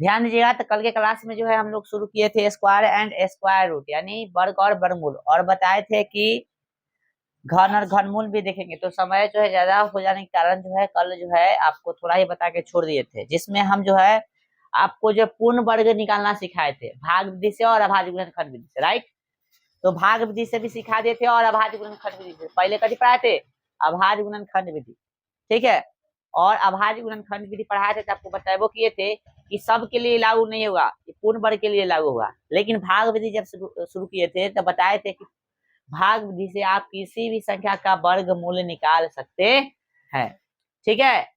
ध्यान दीजिएगा, तो कल के क्लास में जो है हम लोग शुरू किए थे स्क्वायर एंड स्क्वायर रूट, यानी वर्ग और वर्गमूल, और बताए थे कि घन और घनमूल भी देखेंगे। तो समय जो है ज्यादा हो जाने के कारण जो है कल जो है आपको थोड़ा ही बता के छोड़ दिए थे, जिसमें हम जो है आपको जो पूर्ण वर्ग निकालना सिखाए थे भाग विधि से और अभाज्य गुणनखंड विधि से, राइट। तो भाग विधि से भी सिखा दिए थे और अभाज्य गुणनखंड विधि से। पहले कभी पढ़ाए थे अभाज्य गुणनखंड विधि, ठीक है। और अभाज्य गुणनखंड विधि पढ़ाए थे तो आपको बताए किए थे कि सब के लिए लागू नहीं होगा, पूर्ण वर्ग के लिए लागू होगा। लेकिन भाग विधि जब शुरू किए थे तो बताए थे कि भाग विधि से आप किसी भी संख्या का वर्गमूल निकाल सकते हैं, ठीक है।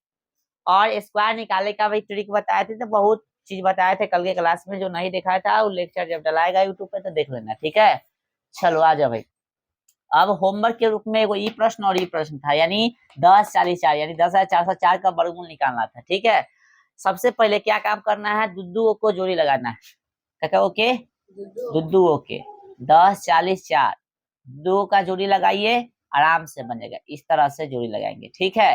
और स्क्वायर निकालने का भी ट्रिक बताए थे, तो बहुत चीज बताए थे कल के क्लास में। जो नहीं देखा था वो लेक्चर जब डलाएगा यूट्यूब पे तो देख लेना, ठीक है। चलो आ जाओ भाई। अब होमवर्क के रूप में एगो ई प्रश्न और ई प्रश्न था, यानी 10 40 4, यानी 10,404 का वर्गमूल निकालना था, ठीक है। सबसे पहले क्या काम करना है, दुद्दुओं को जोड़ी लगाना है। क्या ओके, दुद्दुओं के 10 40 4 दो का जोड़ी लगाइए, आराम से बनेगा। इस तरह से जोड़ी लगाएंगे, ठीक है।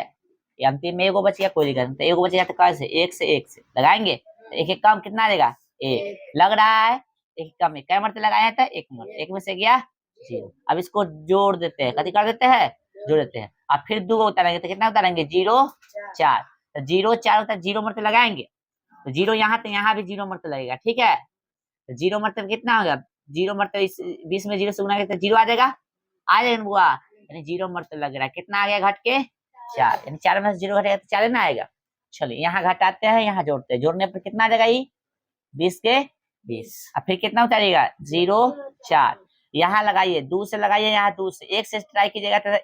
ये अंतिम में एगो बच गया, कोई दिक्कत नहीं। तो एगो बच गया तो कैसे, एक से लगाएंगे तो एक एक कम कितना देगा, एक लग रहा है। एक कम है, कै मरते लगाया था, एक मरते, एक में से गया 0। अब इसको जोड़ देते हैं, कथी कर देते हैं, जोड़ देते हैं। अब फिर दो उतारेंगे तो कितना उतारेंगे, 0 4। तो 0 4 होता है, 0 मरते लगाएंगे तो 0 यहाँ, तो यहाँ भी 0 मरते लगेगा, ठीक है। तो 0 मरते कितना होगा, 0 मरते 20 में 0 से गुना करते 0 आ जाएगा, आ जाएगा बुआ, यानी 0 मरते लग रहा है। कितना आ गया घट के 4, यानी 4 में से 0 घटेगा तो 4 ना आएगा। चलिए यहाँ घटाते हैं, यहाँ जोड़ते हैं, जोड़ने पर कितना आ जाएगा, ये 20 के 20। अब फिर कितना उतारिएगा, 0 4। यहाँ लगाइए, 2 से लगाइए, यहाँ 2 से, 1 से ट्राई कीजिएगा तो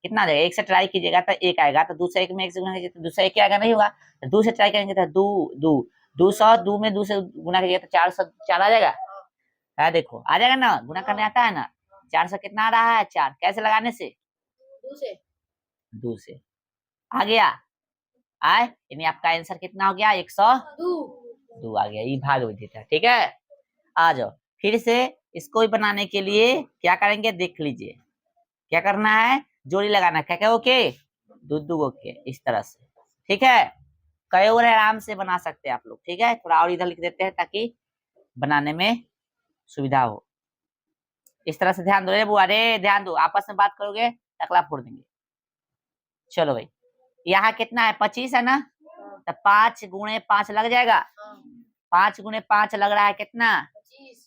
कितना आ जाएगा, 1 से ट्राई कीजिएगा तो 1 आएगा। तो 2 से 1 में 1 से गुना कीजिए तो दूसरा 1 आएगा, नहीं होगा। तो 2 से ट्राई करेंगे तो 2 2 200, 2 में 2 से गुना कीजिएगा तो 404 आ जाएगा। है देखो, आ जाएगा ना, गुना करने आता है ना। 400 कितना आ रहा है, 4 कैसे लगाने से, 2 से आ गया, आए, यानी आपका आंसर कितना हो गया, 102 आ गया। ये भाग विधि था, ठीक है। आ जाओ फिर से इसको भी बनाने के लिए क्या करेंगे, देख लीजिए। क्या करना है, जोड़ी लगाना, क्या क्या ओके, दो ओके, इस तरह से, ठीक है। कई और आराम से बना सकते हैं आप लोग, ठीक है। थोड़ा और इधर लिख देते हैं ताकि बनाने में सुविधा हो। इस तरह से ध्यान दो रे बुआ रे, ध्यान दो, आपस में बात करोगे टकला फोड़ देंगे। चलो भाई, यहाँ कितना है, 25 है ना, तो 5 गुणे 5 लग जाएगा। 5 गुणे 5 लग रहा है कितना,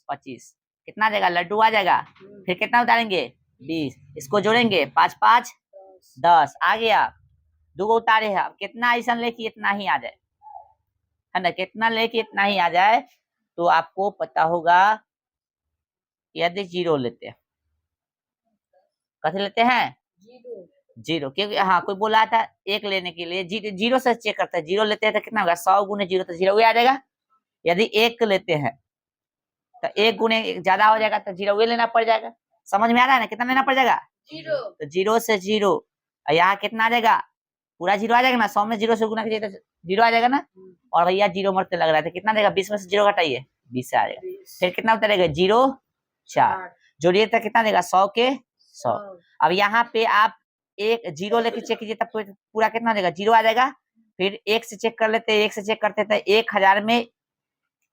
25। कितना आ जाएगा, लड्डू आ जाएगा। फिर कितना उतारेंगे, 20। इसको जोड़ेंगे, 5 5 10 आ गया। दो उतारे हैं, अब कितना ऐसा ले कि इतना ही आ जाए, है ना। कितना ले कि इतना ही आ जाए, तो आपको पता होगा यदि 0 लेते हैं, कैसे लेते हैं, 0, क्योंकि हाँ कोई बोला था 1 लेने के लिए, 0 से चेक करते हैं। 0 लेते हैं तो कितना होगा, 100 गुने 0 तो 0 आ जाएगा। यदि 1 लेते हैं तो 1 गुने ज्यादा हो जाएगा तो 0 लेना पड़ जाएगा। समझ में आ रहा है ना, कितना लेना पड़ जाएगा, 0। तो 0 से 0, यहाँ कितना आ जाएगा, पूरा 0 आ जाएगा ना। 100 में 0 से गुना कीजिए तो 0 आ जाएगा ना। और भैया 0 मरते लग रहा है तो कितना देगा, 20 में से 0 घटाइए, 20 से आ जाएगा। फिर कितना उतरेगा, 0 4, जोड़िए तो कितना देगा, 100 के 100। अब यहाँ पे आप 1 0 लेके चेक कीजिए तब पूरा कितना देगा, 0 आ जाएगा। फिर 1 से चेक कर लेते हैं, 1 से चेक करते थे, 1000 में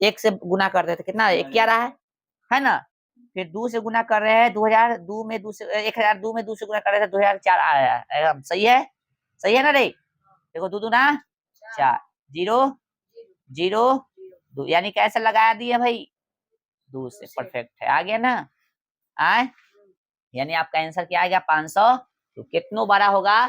1 से गुना कर देते कितना, 1 क्या रहा है ना। फिर 2 से गुना कर रहे हैं, 2000 2 में 2 से 1000 2 में 2 से गुना कर रहे थे, 2004 आया है। सही है, सही है ना रे। देखो 2 दूना 4, 0 0 2, यानी कैसे लगा दिया भाई, 2 से। परफेक्ट है, आ गया ना। आए, यानी आपका आंसर क्या आ गया, 500। तो कितनों बड़ा होगा,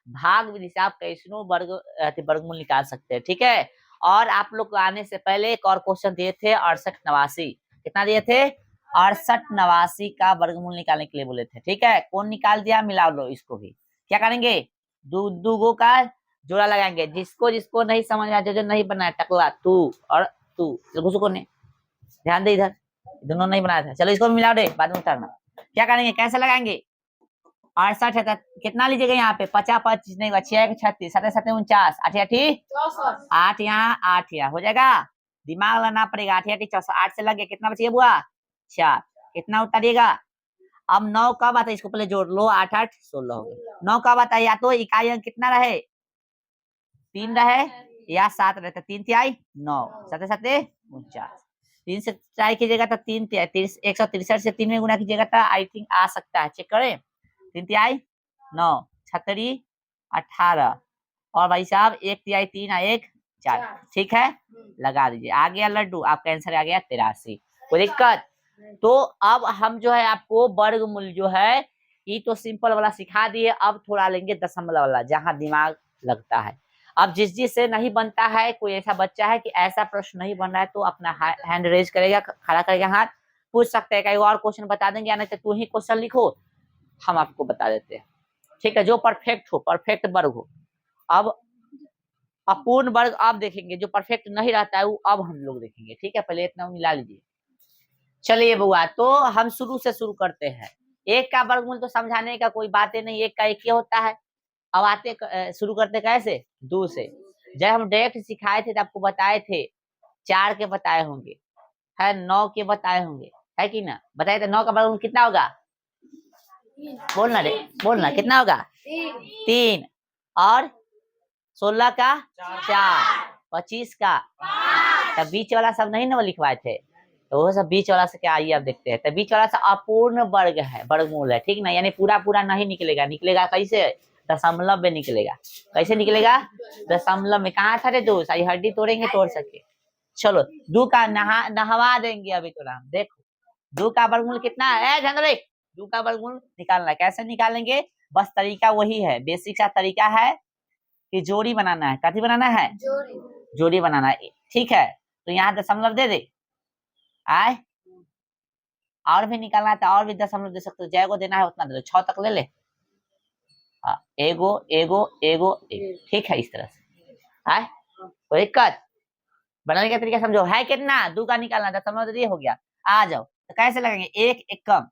भाग विधि से आप कैसनो वर्गमूल निकाल सकते हैं, ठीक है। और आप लोग को आने से पहले एक और क्वेश्चन दिए थे 68 89, कितना दिए थे, 68 89 का वर्गमूल निकालने के लिए बोले थे, ठीक है। कौन निकाल दिया, मिला लो इसको भी। क्या करेंगे, दो का जोड़ा लगाएंगे, जिसको जिसको नहीं समझ आया, जो नहीं बनाया, टकला तू और तू, को नहीं ध्यान दे, इधर दोनों नहीं बनाया था। चलो इसको भी मिला दे, बाद में उतारना। क्या करेंगे, कैसे लगाएंगे, 68 है, कितना लीजिएगा यहाँ पे, 50 25 नहीं होगा, 6 36 7 7 49 8 8 यहाँ 8 यहाँ हो जाएगा। दिमाग लगाना पड़ेगा, 8 8 64, 8 से लग गया, कितना बचिए बुआ, 4। कितना उतारिएगा, अब 9 कब आता है, इसको पहले जोड़ लो, 8 8 16 हो गया। 9 कब आता है, या तो इकाई अंक कितना रहे, 3 रहे, या 7 रहता, 3 तिहाई 9, 7 7 49, 3 से ट्राई कीजिएगा तो 3 तिहाई 163 से 3 में गुना कीजिएगा तो आई थिंक आ सकता है, चेक करें। 3 तिहाई 9, 36 18, और भाई साहब 1 तिहाई 3 और 1 4, ठीक है, लगा दीजिए। आ गया लड्डू, आपका आंसर आ गया 83। कोई दिक्कत? तो अब हम जो है आपको वर्गमूल जो है ये तो सिंपल वाला सिखा दिए, अब थोड़ा लेंगे दशमलव वाला जहां दिमाग लगता है। अब जिस से नहीं बनता है, कोई ऐसा बच्चा है कि ऐसा प्रश्न नहीं बन रहा है तो अपना हैंड रेज करेगा, खड़ा करेगा हाथ, पूछ सकते हैं, कई और क्वेश्चन बता देंगे, या नहीं तो तू ही क्वेश्चन लिखो, हम आपको बता देते हैं, ठीक है, जो परफेक्ट हो, परफेक्ट वर्ग हो। अब अपूर्ण वर्ग आप देखेंगे, जो परफेक्ट नहीं रहता है वो अब हम लोग देखेंगे, ठीक है, पहले इतना मिला लीजिए। चलिए बुआ, तो हम शुरू से शुरू करते हैं। एक का वर्गमूल तो समझाने का कोई बात ही नहीं, एक का एक ही होता है। अब आते शुरू करते कैसे, 2 से। जब हम डायरेक्ट सिखाए थे तो आपको बताए थे 4 के बताए होंगे, है 9 के बताए होंगे, है कि ना, बताए थे 9 का वर्गमूल कितना होगा, बोलना रे, बोलना कितना होगा, 3, और 16 का 4, 25 का, तब बीच वाला सब नहीं ना लिखवाए थे, तो वो सब बीच वाला से क्या, आइए अब देखते हैं। तो बीच वाला से अपूर्ण वर्ग है, वर्गमूल है, ठीक ना, यानी पूरा पूरा नहीं निकलेगा, निकलेगा कैसे, दशमलव में निकलेगा। कैसे निकलेगा, दशमलव में। कहाँ था रे दोस्त, आई हड्डी तोड़ेंगे तोड़ सके। चलो 2 का नहवा देंगे अभी तो राम, देखो 2 का वर्गमूल कितना है, ध्यान दो, 2 का वर्गमूल निकालना है, कैसे निकालेंगे, बस तरीका वही है, बेसिक सा तरीका है कि जोड़ी बनाना है, कथी बनाना है, जोड़ी बनाना है, ठीक है। तो यहाँ दशमलव दे दे, आए और भी निकालना है तो और भी दशमलव दे सकते हो, जय को देना है उतना दे दो, 6 तक ले ले, एगो एगो एगो एक, ठीक है, इस तरह से। आए कोई दिक्कत, बनाने का तरीका समझो, है कितना, 2 का निकालना, दशमलव दे दिए, हो गया। आ जाओ, तो कैसे लगाएंगे, एक एक कम,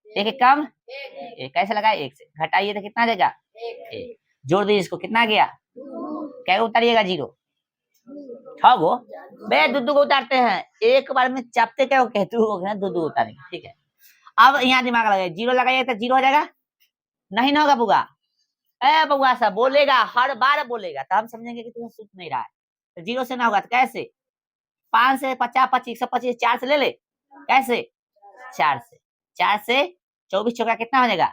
एक एक कम, एक कैसे लगाए, 1 से घटाइए तो कितना देगा, 1, जोड़ दीजिए इसको, कितना गया, क्या उतारिएगा, 0, 6 गो, बे 2 को उतारते हैं, एक बार में चापते क्या कहते हो, 2 उतारेंगे, ठीक है। अब यहाँ दिमाग लगाइए, 0 लगाइए तो 0 हो जाएगा, नहीं ना होगा बुआ, ए बुआ साहब बोलेगा, हर बार बोलेगा, तो हम समझेंगे कि तुम्हें सूझ नहीं रहा है। तो 0 से ना होगा तो कैसे, 5 से 50 25 125, 4 से ले ले, कैसे, 4 से, 4 से 24 चौका कितना हो जाएगा।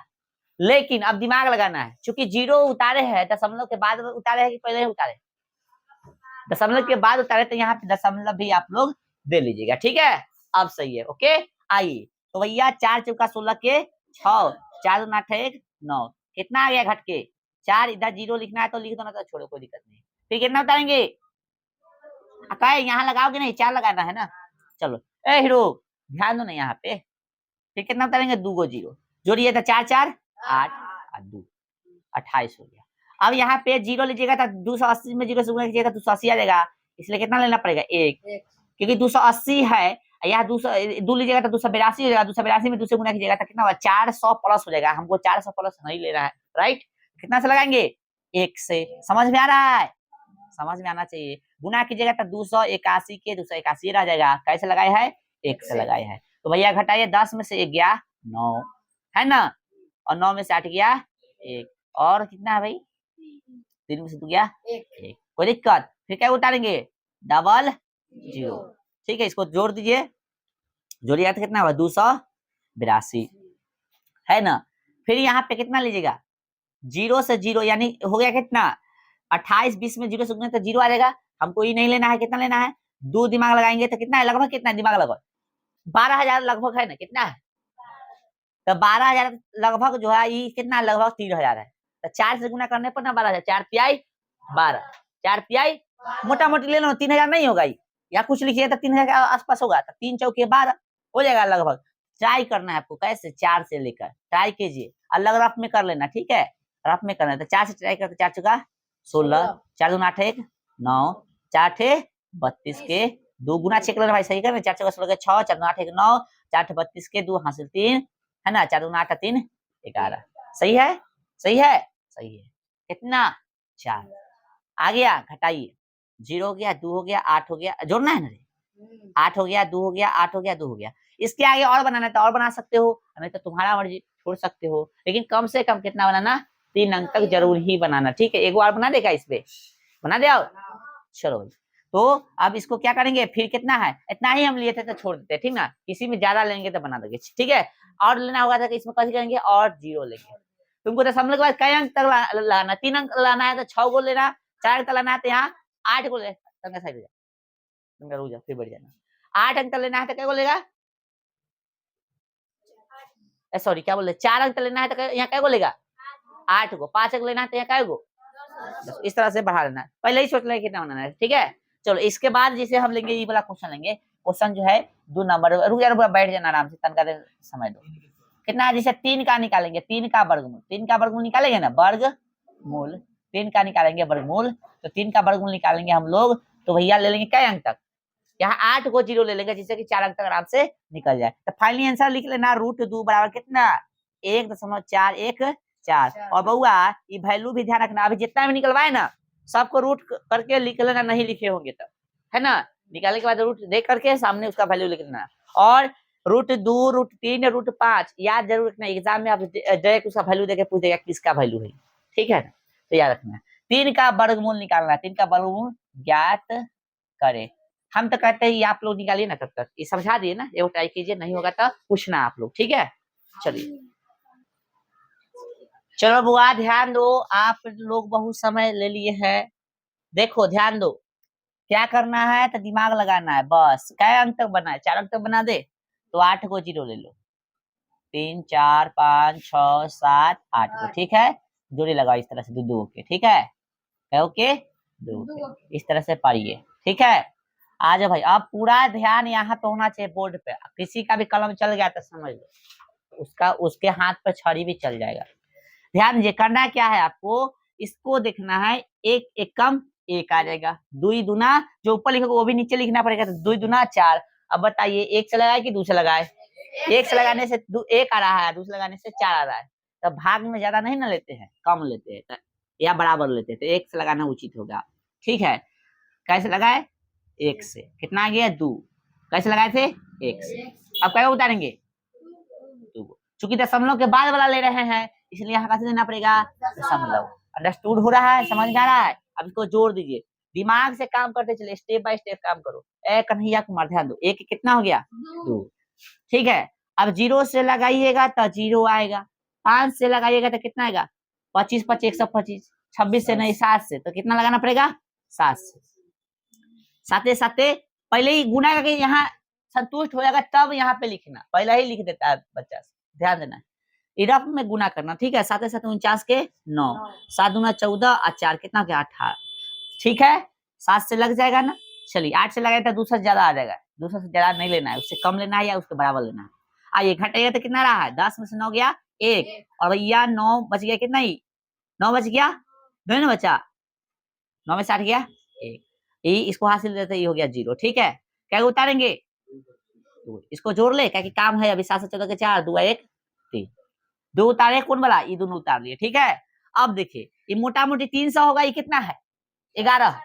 लेकिन अब दिमाग लगाना है, क्योंकि 0 उतारे हैं, दशमलव के बाद उतारे हैं कि पहले उतारे, दशमलव के बाद उतारे, तो यहाँ पे दशमलव भी आप लोग दे लीजिएगा, ठीक है, अब सही है, ओके। आइए तो भैया 4 चौका 16 के 6, 4 दूना 8 1 9, कितना आ गया घट के 4, इधर 0 लिखना है तो लिख दो, ना तो छोड़ो, कोई दिक्कत नहीं। फिर कितना उतारेंगे, अकाए यहाँ लगाओगे नहीं, 4 लगाना है ना, चलो ए हीरो ध्यान दो ना यहाँ पे, फिर कितना उतारेंगे, 2 गो 0, जोड़िए तो 4 4 8 और 2 28 हो गया। अब यहाँ पे 0 लीजिएगा तो 280 में 0 से गुणा कीजिएगा 280 आ जाएगा, इसलिए कितना लेना पड़ेगा, 1, क्योंकि 280 है, यहाँ 2 लीजिएगा तो 282 हो जाएगा, 282 में 2 से गुणा कीजिएगा तो कितना होगा, 400 प्लस हो जाएगा, हमको 400 प्लस नहीं लेना है, राइट। कितना से लगाएंगे, 1 से, समझ में आ रहा है, समझ में आना चाहिए। गुना कीजिएगा तो 281 के 281 रह जाएगा, कैसे लगाए है, 1 से लगाए है। तो भैया घटाइए, 10 में से 1 गया 9, है ना, और 9 में से 8 गया 1, और कितना है भाई, 3 में से 2 गया 1, कोई दिक्कत। फिर क्या उतारेंगे, डबल 0, ठीक है, इसको जोड़ दीजिए, जोड़िएगा तो कितना होगा, 282, है ना। फिर यहाँ पे कितना लीजिएगा, 0 से 0 यानी हो गया कितना, 28 20 में 0 से गुना तो 0 आ जाएगा, हमको ये नहीं लेना है, कितना लेना है, 2 दिमाग लगाएंगे तो कितना है, लगभग कितना है, दिमाग लगभग 12,000 लगभग है ना, कितना है, तो 12,000 लगभग जो है ये कितना, लगभग 3,000 है, तो 4 से गुना करने पर ना 12,000, 4 तिहाई 12, 4 तिहाई मोटा मोटी ले लो, 3,000 नहीं होगा, या कुछ लिखिए तो 3,000 के आसपास होगा, तो 3 चौके 12 हो जाएगा लगभग। ट्राई करना है आपको, कैसे, 4 से लेकर ट्राई कीजिए, अलग रफ में कर लेना, ठीक है, रफ में करना है, तो 4 से ट्राई करते, 4 चौका 16, 4 दूना 8 1 9, 4 ठे 32 के 2 गुना चेक लेना भाई, सही करना, 4 चौका 16 के 6, 4 दूना 8 1 9, 4 ठे 32 के 2 हासिल 3, है ना, 4 दूना 8 3 11, सही है, सही है, सही है, कितना 4 आ गया, घटाइए, 0 हो गया, 2 हो गया, 8 हो गया, जोड़ना है ना रे, 8 हो गया, 2 हो गया, 8 हो गया, 2 हो गया, इसके आगे और बनाना है तो और बना सकते हो, नहीं तो तुम्हारा मर्जी, छोड़ सकते हो, लेकिन कम से कम कितना बनाना, 3 अंक तक जरूर ही बनाना, ठीक है। एक बार बना देगा, इस पे बना दे, चलो भाई, तो अब इसको क्या करेंगे, फिर कितना है, इतना ही हम लिए थे तो छोड़ देते हैं, ठीक ना, किसी में ज्यादा लेंगे तो बना देंगे, ठीक है। और लेना होगा तो इसमें कैसे करेंगे, और जीरो लेंगे। तुमको दशमलव के बाद कई अंक तक लाना, 3 अंक लाना है तो 6 को लेना, 4 अंक तक लाना है तो यहाँ 8 को ले, साइड रुक जा, फिर बढ़ जाना। 8 अंक तक लेना है तो क्या बोलेगा, सॉरी क्या बोले, 4 अंक तक लेना है तो यहाँ क्या बोलेगा, 8 को। 5 अंक लेना है तो यहाँ क्या को, इस तरह से बढ़ा लेना है, पहले ही सोच लें कितना बनाना है, ठीक है। चलो इसके बाद जैसे हम लेंगे ये वाला क्वेश्चन लेंगे, क्वेश्चन जो है 2 नंबर, रुक जा बैठ जाना आराम से, तनका देर समय दो। कितना, जैसे 3 का निकालेंगे, 3 का वर्गमूल, 3 का वर्गमूल निकालेंगे ना, वर्गमूल 3 का निकालेंगे वर्गमूल, तो 3 का वर्गमूल निकालेंगे हम लोग, तो भैया ले लेंगे कई अंक तक, यहाँ 8 को जीरो ले लेंगे, जिससे कि 4 अंक तक आराम से निकल जाए। तो फाइनली आंसर लिख लेना, √2 बराबर कितना, 1.414। और बउआ ये वैल्यू भी ध्यान रखना, अभी जितना भी निकलवाए ना सबको रूट करके लिख लेना, नहीं लिखे होंगे तब, है ना, निकालने के बाद रूट देख करके सामने उसका वैल्यू लिख लेना। और √2, √3, √5 याद जरूर रखना, एग्जाम में आप डायरेक्ट उसका वैल्यू देके पूछ देगा किसका वैल्यू है, ठीक है ना, तो याद रखना। 3 का वर्गमूल निकालना है, 3 का वर्गमूल ज्ञात करे, हम तो कहते हैं आप लोग निकालिए ना, तब तक ये समझा दिए ना, ये ट्राई कीजिए, नहीं होगा तो पूछना आप लोग, ठीक है। चलिए चलो बुआ ध्यान दो, आप लोग बहुत समय ले लिए हैं, देखो ध्यान दो, क्या करना है तो दिमाग लगाना है बस। क्या अंक तक बना है, 4 अंक तक बना दे, तो 8 को जीरो ले लो, 3, 4, 5, 6, 7, 8 को, ठीक है, जोड़ी लगाओ इस तरह से, दो के, ठीक है, ओके, दो इस तरह से पढ़िए, ठीक है। आ जाओ भाई, अब पूरा ध्यान यहाँ पे होना चाहिए बोर्ड पे, किसी का भी कलम चल गया तो समझ लो उसका, उसके हाथ पे छड़ी भी चल जाएगा। ध्यान ये करना क्या है आपको, इसको देखना है, एक एक कम एक आ जाएगा, 2 दूना जो ऊपर लिखोगे वो भी नीचे लिखना पड़ेगा, तो 2 दूना 4। अब बताइए 1 से लगाए कि 2 से लगाए, 1 से लगाने से 1 आ रहा है, 2 से लगाने से 4 आ रहा है, तो भाग में ज्यादा नहीं ना लेते हैं, कम लेते हैं या बराबर लेते हैं, तो 1 से लगाना उचित होगा, ठीक है। कैसे लगाए, 1 से, कितना आ गया 2, कैसे लगाए थे 1 से, अब क्या उतारेंगे 2, चूंकि दशमलव के बाद वाला ले रहे हैं इसलिए यहाँ कैसे देना पड़ेगा दशमलव। अंडरस्टूड हो रहा है, समझ में आ रहा है, अब इसको जोड़ दीजिए, दिमाग से काम करते चले, स्टेप बाय स्टेप काम करो। ए कन्हैया कुमार ध्यान दो, 1 कितना हो गया 2, ठीक है। अब 0 से लगाइएगा तो 0 आएगा, 5 से लगाइएगा तो कितना आएगा 25, 25, 125, 26 से नहीं 7 से, तो कितना लगाना पड़ेगा 7 से। साथे साथे पहले ही गुना करके यहाँ संतुष्ट हो जाएगा, तब यहाँ पे लिखना, पहले ही लिख देता है बच्चा, ध्यान देना, इरफ में गुना करना, ठीक है। साथ 49 के 9, 7 दूना 14 और 4 कितना क्या 18, ठीक है। 7 से लग जाएगा ना, चलिए 8 से लगाए तो दूसरा ज्यादा आ जाएगा, दूसरा से ज्यादा नहीं लेना है, उससे कम लेना है या उसके बराबर लेना है। आइए घटाइए तो कितना रहा है, 10 में से 9 गया 1, और भैया 9 बच गया, कितना ही 9 बच गया, दो ना बचा, 9 में 60 गया 1, ये इसको हासिल देते ये हो गया 0, ठीक है। क्या उतारेंगे, इसको जोड़ ले, क्या कि काम है अभी, 7 से 14 के 4, 2 1 3, 2 उतारे कौन वाला, ये दोनों उतार लिए, ठीक है। अब देखिए ये मोटा मोटी 300 होगा, ये कितना है 11,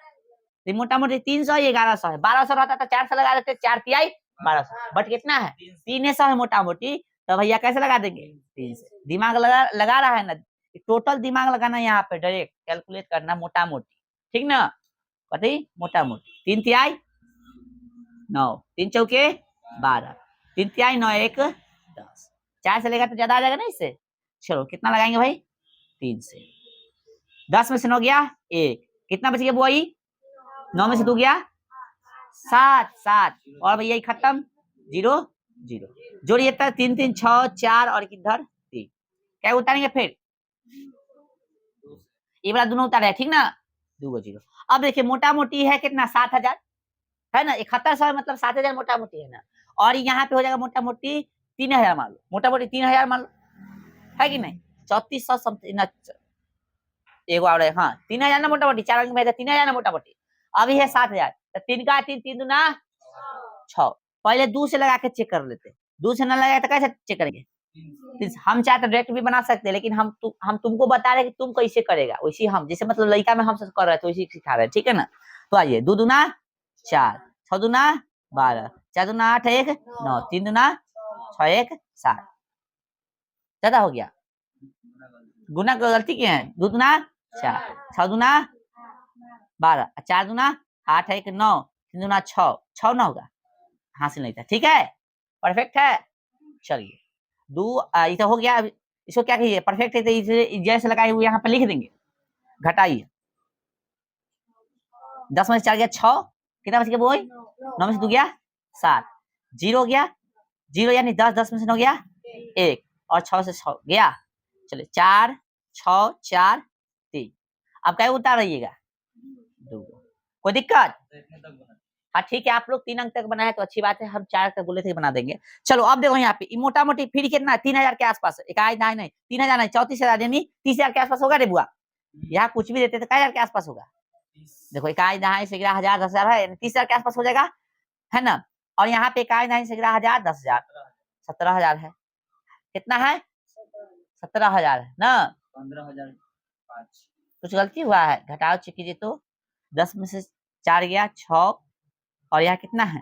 ये मोटा मोटी 300 ये 1100 है, 1200 रहता था 4 से लगा देते, 4 तिहाई 1200, बट कितना है 300 है मोटा मोटी, तो भैया कैसे लगा देंगे 3 से, दिमाग लगा रहा है ना, टोटल दिमाग लगाना, यहाँ पे डायरेक्ट कैलकुलेट करना मोटा मोटी, ठीक ना, कथी मोटा मोटी, 3 तिहाई 9, 3 चौके 12, 3 तिहाई 9 1 10, 4 से लेगा तो ज्यादा आ जाएगा ना इससे, चलो कितना लगाएंगे भाई 3 से, 10 में से 9 गया 1, कितना बच गया बुआ, 9 में से 2 गया 7 7, और भैया खत्म 0 0, जोड़िए 3 3 6 4 और इधर 3, क्या उतारेंगे फिर ये वाला दोनों उतारे, ठीक ना, 2 0। अब देखिए मोटा मोटी है कितना 7000 है ना, 7100 मतलब 7000 मोटा मोटी है ना, और यहाँ पे हो जाएगा मोटा मोटी 3000 मान लो, मोटा मोटी 3000 मान लो, है कि नहीं, 3400 समथिंग, एक और हाँ 3000 ना मोटा मोटी, 4 अंक में 3000 ना मोटा मोटी, अभी है 7000, तो 3 का 3 3 दूना 6, पहले 2 से लगा के चेक कर लेते, 2 से ना लगाए तो कैसे चेक करेंगे, हम चाहे तो डायरेक्ट भी बना सकते हैं, लेकिन हम तुमको बता रहे कि तुम कैसे करेगा, वैसे हम जैसे मतलब लड़का में हम सब कर रहे थे वैसे सिखा रहे हैं, ठीक है ना। तो आइए 2 दूना 4, 6 दूना 12, 4 दूना 8 1 9, 3 दूना 6 1 7, ज्यादा हो गया, गुना को गलती की है, 2 दूना 4, 6 दूना 12, 4 दूना 8 है 1 9, 3 दूना 6, 6 ना होगा, हासिल नहीं था। ठीक है, परफेक्ट है। चलिए ये तो हो गया। इसको क्या कहिए, परफेक्ट है तो इसे जैसे लगाए हुए यहाँ पे लिख देंगे। घटाइए, 10 में से 4 गया 6, कितना बच गया बोल, 9 में से 2 गया 7, 0 हो गया, 0 यानी 10, 10 में से 9 गया 1, और 6 से 6 गया। चलिए 4 6 4 3, अब क्या उतार रहिएगा 2, कोई दिक्कत। हाँ ठीक है, आप लोग 3 अंक तक बनाए तो अच्छी बात है, हम 4 तक बोले थे बना देंगे। चलो अब देखो यहाँ पे मोटा मोटी फिर कितना 3000 के आसपास, इकाई नहीं 3000 नहीं 34,000 यानी 30,000 के आसपास होगा रे बुआ। यहाँ कुछ भी देते तो 1000 के आसपास होगा। देखो इकाई दहाई से 1000 10,000 है, 30,000 के आसपास हो जाएगा, है ना। और यहाँ पे इकाई दहाई से 1000 10,000 17,000 है। कितना है 17,000 है ना। 15,000 कुछ गलती हुआ है, घटाओ चेक कीजिए तो 10 में से 4 गया 6, और यहाँ कितना है,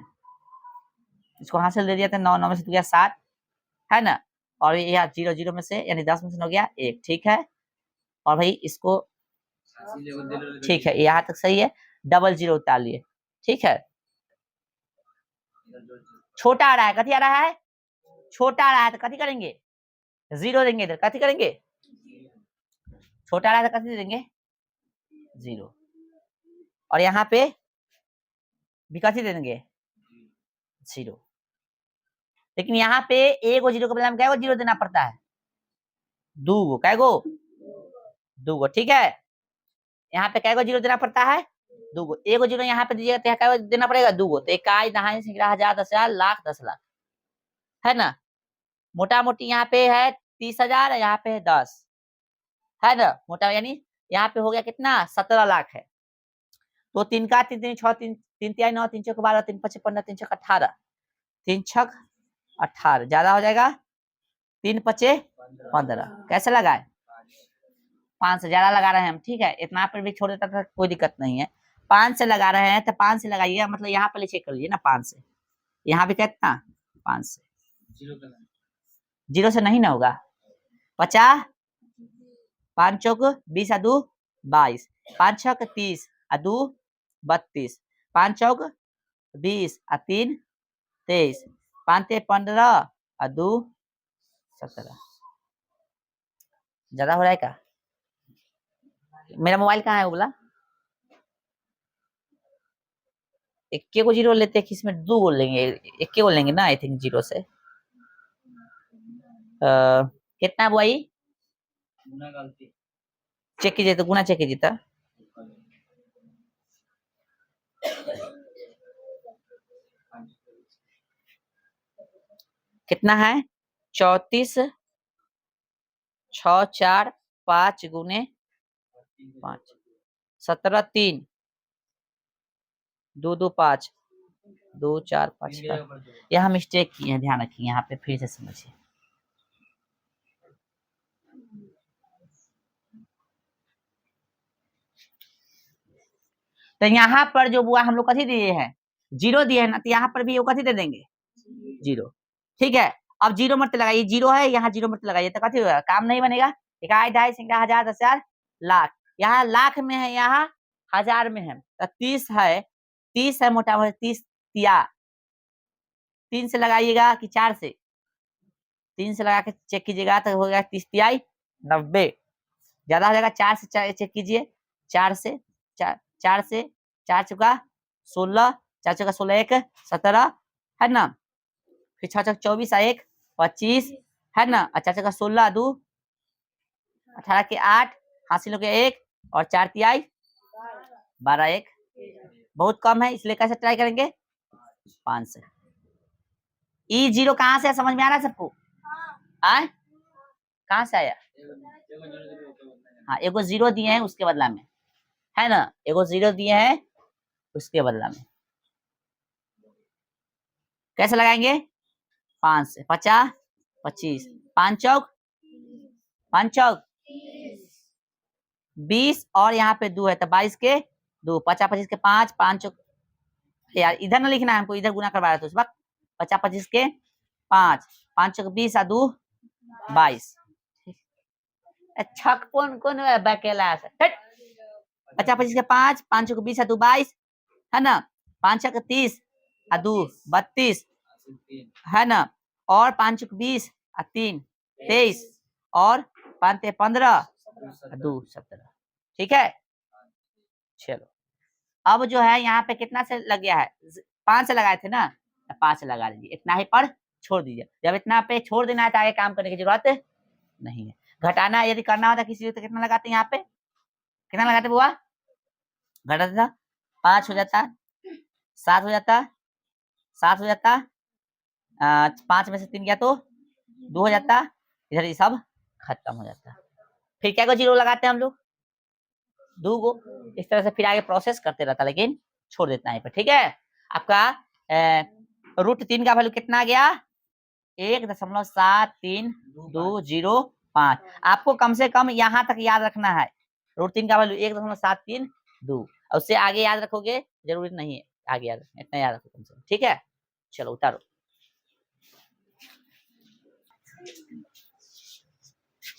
इसको हासिल दे दिया था 9, 9 में से 2 गया 7, है ना। और यहाँ 0 0 में से यानी 10 में से 9 गया 1, ठीक है। और भाई इसको ठीक है, यहाँ तक सही है, डबल 0 उतार लिए, ठीक है। छोटा आ रहा है, कथी आ रहा है, छोटा आ रहा है तो कथी करेंगे 0 देंगे, इधर कथी करेंगे, छोटा आ रहा है तो कथी देंगे 0, और यहाँ पे भी कथी दे देंगे 0। लेकिन यहाँ पे एक गो 0 के बदले में क्या 0 देना पड़ता है, 2 गो, क्या गो 2 गो, ठीक है। यहाँ पे क्या 0 देना पड़ता है 2 गो, एक 0 यहाँ पे दीजिएगा तो क्या देना पड़ेगा 2 गो, तो इकाई दहाई से 10,000 10,000 लाख 10,00,000, है ना। मोटा मोटी यहाँ पे है 30,000, यहाँ पे है 10, है ना। मोटा यानी यहाँ पे हो गया कितना 17 लाख है। तो 3 का 3 3 6 3 3 3 9 3 6 12 3 5 15 3 6 18, 3 6 18 ज्यादा हो जाएगा, 3 5 15, कैसे लगाए 5 से ज्यादा लगा रहे हैं हम, ठीक है। इतना पर भी छोड़ देता था कोई दिक्कत नहीं है, 5 से लगा रहे हैं तो 5 से लगाइए, मतलब यहाँ पहले चेक कर लीजिए ना 5 से, यहाँ भी कितना 5 से, 0 से नहीं ना होगा, 50 5 चौक 20 2 22, 5 छक 30 2 32, 5 चौक 20 3 23, 5 ते 15 2 17, ज्यादा हो रहा है क्या, मेरा मोबाइल कहाँ है वो बोला, इक्के को 0 लेते हैं, इसमें 2 गोल लेंगे, इक्के गोल लेंगे ना आई थिंक 0 से। कितना बुआई चेक कीजिए तो, गुना चेक कीजिए तो, कितना है 34 6 4 5 गुने 5 17 3 2 2 5 2 4 5 यहाँ मिस्टेक किए हैं, ध्यान रखिए, यहाँ पे फिर से समझिए। तो यहाँ पर जो बुआ हम लोग कथी दिए हैं 0 दिए है ना, तो यहाँ पर भी वो कथी दे देंगे 0, ठीक है। अब 0 मत लगाइए, 0 है यहाँ 0 मत लगाइए तो कथी होगा, काम नहीं बनेगा। इकाई ढाई 10,000 10,000 लाख, यहाँ लाख में है, यहाँ हजार में है, तो 30 है, 30 है मोटा मोटा 30 तिया, 3 से लगाइएगा कि 4 से, 3 से लगा के चेक कीजिएगा तो हो गया 30 तिहाई 90, ज्यादा हो जाएगा 4 से चेक कीजिए, 4 से 4 से 4 चुका 16, 4 चुका 16 1 17, है ना। फिर 6 चौक 24 1 25, है ना। 4 चुका 16 2 18 के 8, हासिल हो गया 1, और 4 तिहाई 12 1, बहुत कम है इसलिए कैसे ट्राई करेंगे 5 से। E0 कहाँ से है, समझ में आ रहा है सबको, आए कहाँ से आया, हाँ एगो 0 दिए हैं उसके बदला में, है ना, एगो 0 दिए हैं उसके बदला में, कैसे लगाएंगे 5 से, 50 25, 5 चौक 20, और यहाँ पे 2 है तो 22 के 2, 50 25 के 5, 5 चौक, यार इधर ना लिखना है हमको, इधर गुना करवा रहा था उस वक्त, 50 25 के 5, 5 चौक 20 2 22, छक कौन कौन बकेला 50 25 के 5, 5 चौक 20 2 22, है ना, 5 छक 30 और 2 32 है ना, और 5 चुक 20 और 3 23 और 5 ते 15 2 17। ठीक है, चलो अब जो है यहाँ पे कितना से लग गया है, 5 से लगाए थे ना, 5 से लगा दीजिए, इतना ही पर छोड़ दीजिए। जब इतना पे छोड़ देना है तो आगे काम करने की जरूरत नहीं है। घटाना यदि करना होता किसी तो कितना लगाते हैं, यहाँ पे कितना लगाते बुआ, घटाते था 5 हो जाता, 7 हो जाता, 7 हो जाता, 5 में से 3 गया तो 2 हो जाता, इधर ये सब खत्म हो जाता। फिर क्या को जीरो लगाते हैं हम लोग, 2 को। इस तरह से फिर आगे प्रोसेस करते रहता, लेकिन छोड़ देता है पर। ठीक है, आपका √3 का वैल्यू कितना आ गया, 1.73205। आपको कम से कम यहाँ तक याद रखना है, √3 का वैल्यू 1.732, और उससे आगे याद रखोगे जरूरी नहीं है आगे याद रखना, इतना याद रखो कम से कम। ठीक है, चलो उतारो।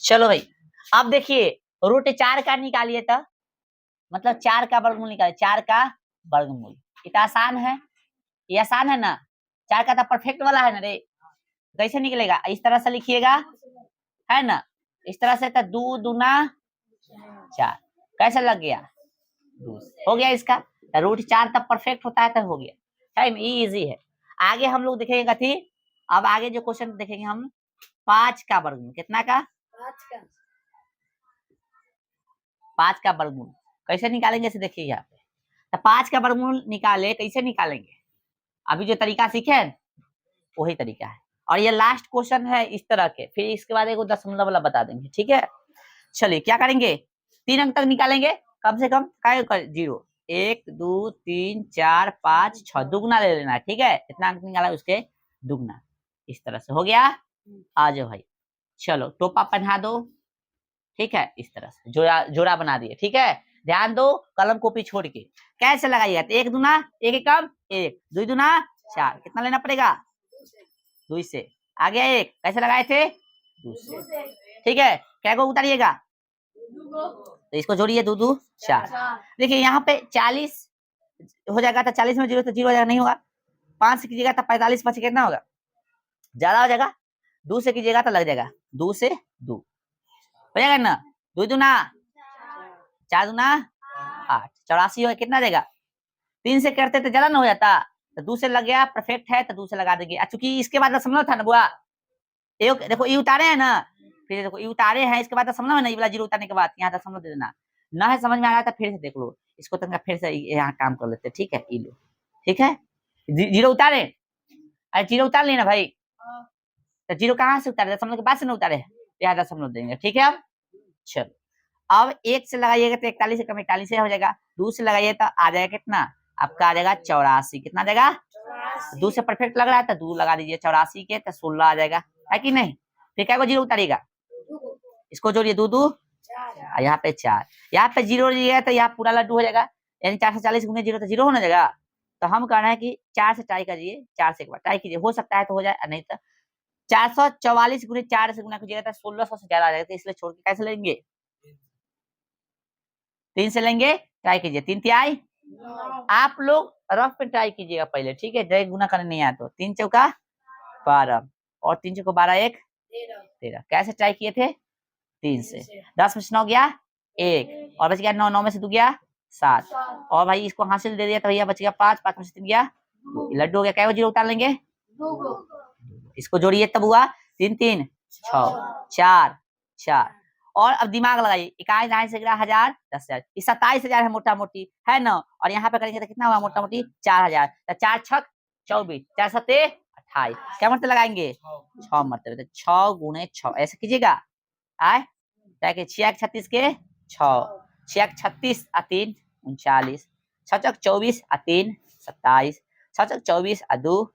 चलो भाई अब देखिए √4 का निकालिए तो, मतलब 4 का वर्गमूल निकालिए, 4 का वर्गमूल। इतना आसान है, ये आसान है ना, 4 का तो परफेक्ट वाला है ना रे, कैसे निकलेगा, इस तरह से लिखिएगा, है ना, इस तरह से तो 2 दूना 4, कैसे लग गया, हो गया इसका। √4 तब परफेक्ट होता है, तब हो गया। टाइम इजी है। आगे हम लोग देखेंगे कथी, अब आगे जो क्वेश्चन देखेंगे हम 5 का वर्गमूल, कितना का, 5 का वर्गमूल कैसे निकालेंगे इसे देखिए यहाँ पे। तो 5 का वर्गमूल निकाले, कैसे निकालेंगे, अभी जो तरीका सीखे हैं वही तरीका है, और ये लास्ट क्वेश्चन है इस तरह के, फिर इसके बाद एक दशमलव वाला बता देंगे। ठीक है, चलिए क्या करेंगे, 3 अंक तक निकालेंगे कम से कम, क्या 0 1 2 3 4 5 6, दुगना ले लेना है। ठीक है, इतना अंक निकाला उसके दुगना, इस तरह से हो गया। आ जाओ भाई, चलो टोपा पहना दो। ठीक है, इस तरह से जोड़ा जोड़ा बना दिए। ठीक है, ध्यान दो कलम कॉपी छोड़ के कैसे लगाइएगा, तो 1 दूना 1 एकम 1, 2 दूना 4, कितना लेना पड़ेगा 2 से, आ गया 1, कैसे लगाए थे 2 से। ठीक है, क्या को उतारिएगा, तो इसको जोड़िए 2 2 4। देखिए यहाँ पे 40 हो जाएगा, तो 40 में 0 तो 0 हो जाएगा, नहीं होगा। 5 से कीजिएगा तो 45, 5 कितना होगा, ज्यादा हो जाएगा। 2 से कीजिएगा तो लग जाएगा 2 से 2 हो जाएगा ना, 2 दूना 4 दूना 8, 84 हो, कितना देगा, 3 से करते तो ज्यादा ना हो जाता, तो 2 से लग गया, परफेक्ट है तो 2 से लगा देंगे। चूंकि इसके बाद दशमलव था ना बुआ, एक देखो ये उतारे हैं ना, फिर देखो ये उतारे हैं, इसके बाद दशमलव है ना, ये वाला 0 उतारने के बाद यहाँ दशमलव दे देना। ना है समझ में आ रहा था, फिर से देख लो इसको, तो फिर से यहाँ काम कर लेते। ठीक है, ये लो, ठीक है, 0 उतारे, अरे 0 उतार लेना भाई, तो 0 कहाँ से उतारे, दशमलव के बाद से ना उतारे, यहाँ दशमलव देंगे। ठीक है, अब चलो अब 1 से लगाइएगा तो 41 से कम 41 से हो जाएगा, 2 से लगाइए तो आ जाएगा कितना, आपका आ जाएगा 84, कितना आ जाएगा, 2 से परफेक्ट लग रहा है तो 2 लगा दीजिए, 84 के तो 16 आ जाएगा, है कि नहीं। फिर क्या को 0 उतारिएगा, इसको जोड़िए 2 2, यहाँ पे 4, यहाँ पे 0 लिया तो यहाँ पूरा लड्डू हो जाएगा, यानी 440 गुने 0 तो 0 होना जाएगा। तो हम कह रहे हैं कि 4 से ट्राई करिए, 4 से एक बार ट्राई कीजिए, हो सकता है तो हो जाए, नहीं तो 444 गुने 4 से गुना कीजिएगा तो 1600 से ज्यादा आ जाएगा, तो इसलिए छोड़ के कैसे लेंगे, 3 से लेंगे, ट्राई कीजिए, 3 तिहाई, आप लोग रफ पे ट्राई कीजिएगा पहले। ठीक है, डायरेक्ट गुना करने नहीं आया तो 3 चौका 12 और 3 चौका 12 1 13, कैसे ट्राई किए थे, 3 से, 10 में से 9 गया 1 और बच गया 9, 9 में से 2 गया 7, और भाई इसको हासिल दे दिया तो भैया बच गया 5, 5 में से 3 गया 2, लड्डू हो गया, क्या 0 उतार लेंगे, इसको जोड़िए तब हुआ 3 3 6 4 4, और अब दिमाग लगाइए, इकाई दाई से गिरा 1000 10,000, 27,000 है मोटा मोटी, है ना, और यहाँ पे करेंगे तो कितना हुआ मोटा मोटी 4,000, तो 4 छक 24, 4 सत्ते 28, क्या मरते लगाएंगे 6 मरते, तो 6 गुने 6 ऐसे कीजिएगा, आए 6 36 के 6 6 36 आ 3 39, 6 चक 24 आ 3 27, 6 चक 24 आ 2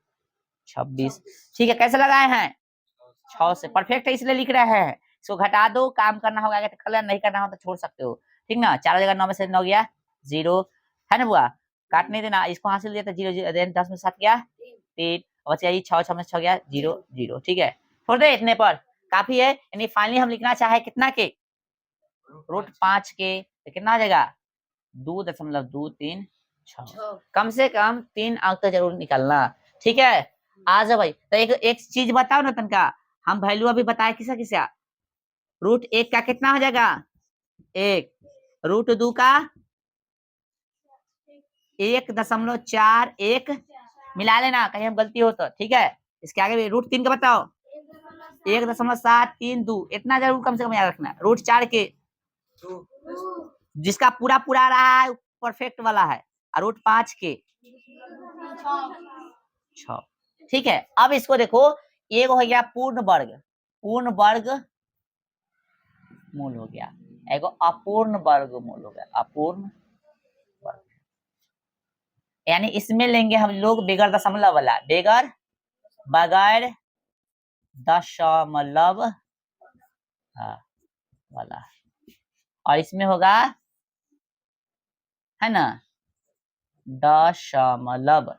26। ठीक है, कैसे लगाए हैं 6 से, परफेक्ट है इसलिए लिख रहे हैं, इसको घटा दो, काम करना होगा तो कर लेना, नहीं करना हो तो छोड़ सकते हो। ठीक ना, 4 जगह 9 में से 9 गया 0, है ना बुआ, काट नहीं देना, इसको हासिल दिया तो 0 0, 10 में 7 गया 3, बच गया 6 6 में 6 गया 0 0। ठीक है, छोड़ दे, इतने पर काफी है, यानी फाइनली हम लिखना चाहे कितना के, √5 के, तो कितना आ जाएगा 2.23 6। कम से कम 3 अंक तो जरूर निकालना, ठीक है। आ जाओ भाई, तो एक चीज बताओ ना तनका, हम वैल्यू अभी बताए किसा किसा। रूट 1 का कितना हो जाएगा 1, रूट 2 का 1.41 मिला लेना, कहीं हम गलती हो तो, ठीक है। इसके आगे भी रूट 3 का बताओ 1.732, इतना जरूर कम से कम याद रखना। रूट 4 के जिसका पूरा पूरा आ रहा है परफेक्ट वाला है, और रूट 5 के 6, ठीक है। अब इसको देखो, एक हो गया पूर्ण वर्ग मूल हो गया, एगो अपूर्ण वर्ग मूल हो गया, अपूर्ण वर्ग। यानी इसमें लेंगे हम लोग बगैर दशमलव वाला, बगैर दशमलव वाला, और इसमें होगा है ना दशमलव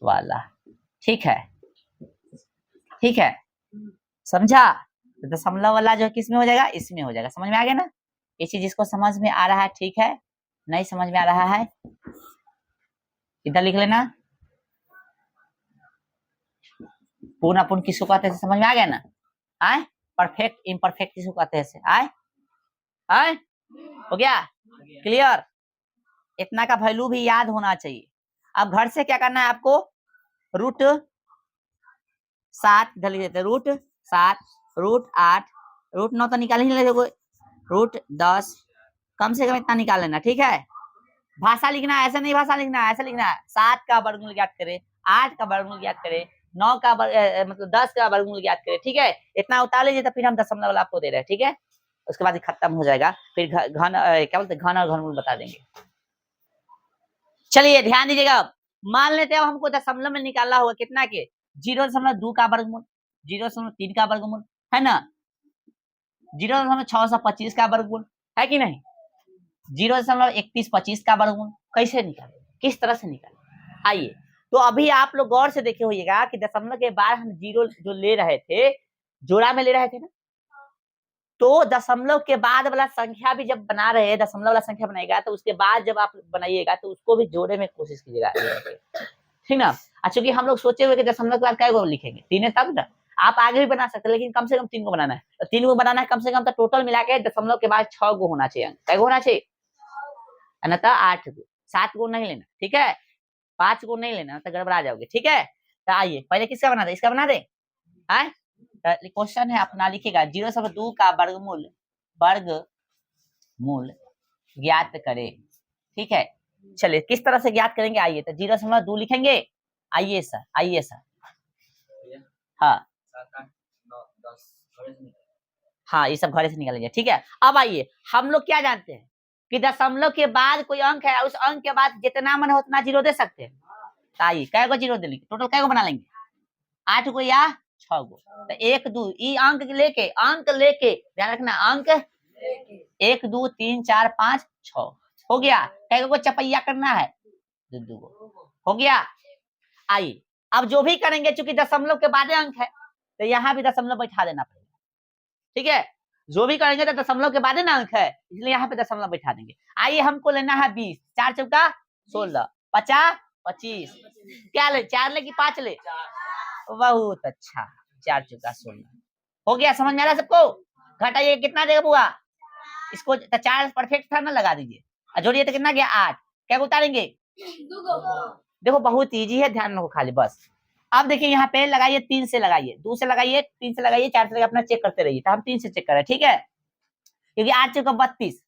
वाला, ठीक है, ठीक है, समझा। तो दशमलव वाला जो किस में हो जाएगा, इसमें हो जाएगा। समझ में आ गया ना। ये चीज जिसको समझ में आ रहा है ठीक है, नहीं समझ में आ रहा है इधर लिख लेना। पूर्ण अपूर्ण किसको कहते हैं समझ में आ गया ना। आए परफेक्ट इम्परफेक्ट किसको कहते हैं, आए आए हो गया क्लियर। इतना का वैल्यू भी याद होना चाहिए। अब घर से क्या करना है आपको, रूट 7 इधर लिख देते, रूट 7, रूट 8, रूट 9 तो निकाल ही नहीं लेते, रूट 10, कम से कम इतना निकाल लेना, ठीक है। भाषा लिखना है, ऐसा नहीं भाषा लिखना है, ऐसा लिखना है 7 का वर्गमूल ज्ञात करे, 8 का वर्गमूल ज्ञात करे, 9 का मतलब 10 का वर्गमूल ज्ञात करे, ठीक है। इतना उतार लीजिए तो फिर हम दशमलव वाला आपको दे रहे हैं, ठीक है। उसके बाद खत्म हो जाएगा, फिर घन क्या बोलते घन और घनमूल बता देंगे। चलिए ध्यान दीजिएगा, मान लेते हैं हमको दशमलव में निकालना होगा कितना के 0.2 का वर्गमूल, 0.3 का वर्गमूल, है ना, 0.625 का वर्गमूल, है कि नहीं, 0.3125 का वर्गमूल। कैसे निकाले, किस तरह से निकाले, आइए। तो अभी आप लोग गौर से देखे होइएगा कि दशमलव के बाद हम जीरो जो ले रहे थे, जोड़ा में ले रहे थे ना, तो दशमलव के बाद वाला संख्या भी जब बना रहे हैं, दशमलव वाला संख्या बनाएगा तो उसके बाद जब आप बनाइएगा तो उसको भी जोड़े में कोशिश कीजिएगा, ठीक ना। चूंकि हम लोग सोचे हुए कि दशमलव के बाद क्या लिखेंगे 3 तब ना, आप आगे भी बना सकते हैं, लेकिन कम से कम 3 को बनाना है, तो 3 को बनाना है कम से कम, तो टोटल मिला के दशमलव के बाद 6 को होना चाहिए, क्या होना चाहिए, अन्यथा 8 को, 7 को नहीं लेना, ठीक है, 5 को नहीं लेना तो गड़बड़ा जाओगे, ठीक है। तो आइए पहले किसका बना दे, इसका बना दे। क्वेश्चन है अपना लिखेगा 0.2 का वर्गमूल ज्ञात करे, ठीक है। चलिए किस तरह से ज्ञात करेंगे, आइए तो 0.2 लिखेंगे, आइए सर, आइए सर, हाँ हाँ, ये सब घरे से निकाल लीजिए, ठीक है। अब आइए, हम लोग क्या जानते हैं कि दशमलव के बाद कोई अंक है, उस अंक के बाद जितना मन हो उतना जीरो दे सकते हैं। तो आइए कै गो जीरो दे लेंगे, टोटल कै गो बना लेंगे, 8 को या 6 गो, तो 1 2 अंक लेके ध्यान रखना, अंक 1 2 3 4 5 6 हो गया। कै गो चपैया करना है, 2 गो हो गया। आइए अब जो भी करेंगे, चूंकि दशमलव के बाद अंक है तो यहाँ भी दशमलव बैठा देना पड़ेगा, ठीक है। जो भी करेंगे तो दशमलव के बाद ना अंक है, इसलिए यहाँ पे दशमलव बैठा देंगे। आइए हमको लेना है 20, 4 चौका 16, 50 25, क्या ले, 4 ले कि 5 ले, बहुत अच्छा, 4 चौका 16 हो गया। समझ में आ रहा है सबको। घटाइए कितना देगा बुआ, इसको 4 परफेक्ट था ना, लगा दीजिए, और जोड़िए तो कितना गया 8, क्या उतारेंगे, देखो बहुत इजी है, ध्यान रखो खाली बस। अब देखिए यहाँ पे लगाइए 3 से लगाइए, 2 से लगाइए, 3 से लगाइए, 4 से लगाइए, अपना चेक करते रहिए। तो हम 3 से चेक कर रहे हैं, ठीक है, क्योंकि 8 चौका 32,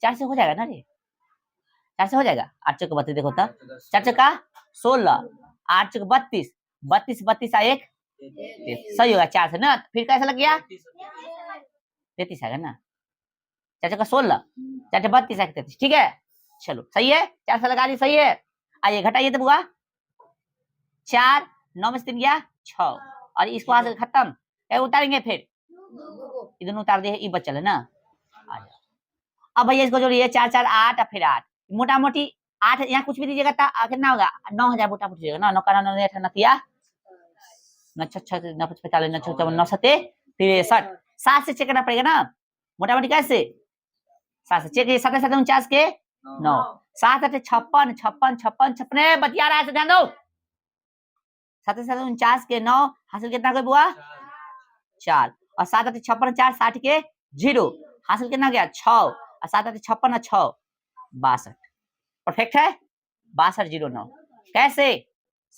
4 से हो जाएगा ना रे, 4 से हो जाएगा, 8 चौका 32 देखो तो 4 चौका 16, 8 चौका 32, 32 32 1 सही होगा 4 से ना। फिर कैसा लग गया 33 आएगा ना, 4 चौका 16, 4 चौका 32 33, ठीक है। चलो सही है, 4 से लगा दी, सही है। आइए घटाइए तो बुआ, 4 9 में से 3 गया 6, और इसको आज खत्म, क्या उतारेंगे, फिर इधर उतार दिए, ये बचल है ना। आ जाओ अब भैया इसको जोड़िए, 4 4 8 और फिर 8, मोटा मोटी 8 यहाँ कुछ भी दीजिएगा तो कितना होगा 9000, मोटा मोटी ना, 9 का 9 8 नतिया 9 6 6 9 5 45 9 6 9 7 63, 7 से चेक करना पड़ेगा ना, मोटा मोटी कैसे 7 से चेक कीजिए, 7 7 49 के 9, 7 8 56 56 56 56 बतिया रहा है, ध्यान दो। 7 7 49 के 9 हासिल कितना कोई बुआ 4, और 7 8 56 4 60 के 0 हासिल कितना गया 6, और 7 8 56 6 62, परफेक्ट है 6209। कैसे